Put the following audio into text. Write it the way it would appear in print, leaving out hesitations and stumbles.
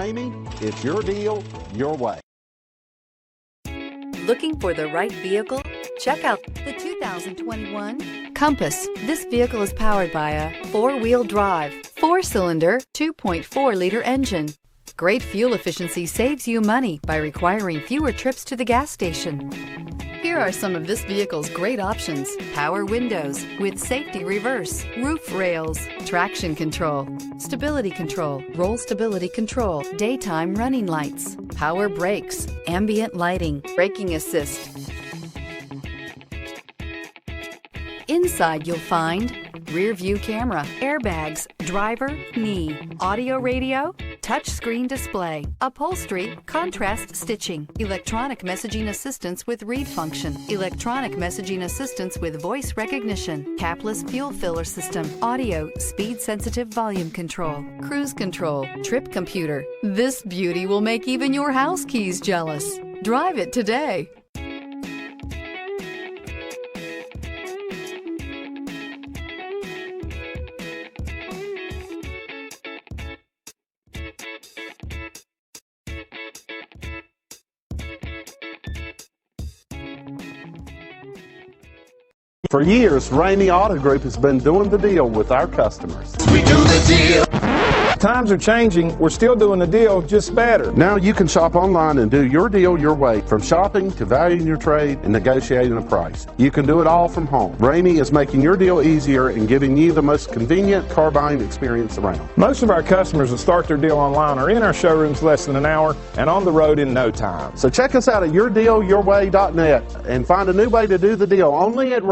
Ramey, it's your deal, your way. Looking for the right vehicle? Check out the 2021 Compass. This vehicle is powered by a four-wheel drive, four-cylinder, 2.4-liter engine. Great fuel efficiency saves you money by requiring fewer trips to the gas station. Here are some of this vehicle's great options: power windows with safety reverse, roof rails, traction control, stability control, roll stability control, daytime running lights, power brakes, ambient lighting, braking assist. Inside you'll find rear view camera, airbags, driver, knee, audio radio, touchscreen display, upholstery, contrast stitching, electronic messaging assistance with read function, electronic messaging assistance with voice recognition, capless fuel filler system, audio, speed sensitive volume control, cruise control, trip computer. This beauty will make even your house keys jealous. Drive it today. For years, Ramey Auto Group has been doing the deal with our customers. We do the deal. Times are changing. We're still doing the deal, just better. Now you can shop online and do your deal your way, from shopping to valuing your trade and negotiating a price. You can do it all from home. Ramey is making your deal easier and giving you the most convenient car buying experience around. Most of our customers that start their deal online are in our showrooms less than an hour and on the road in no time. So check us out at yourdealyourway.net and find a new way to do the deal only at Ramey.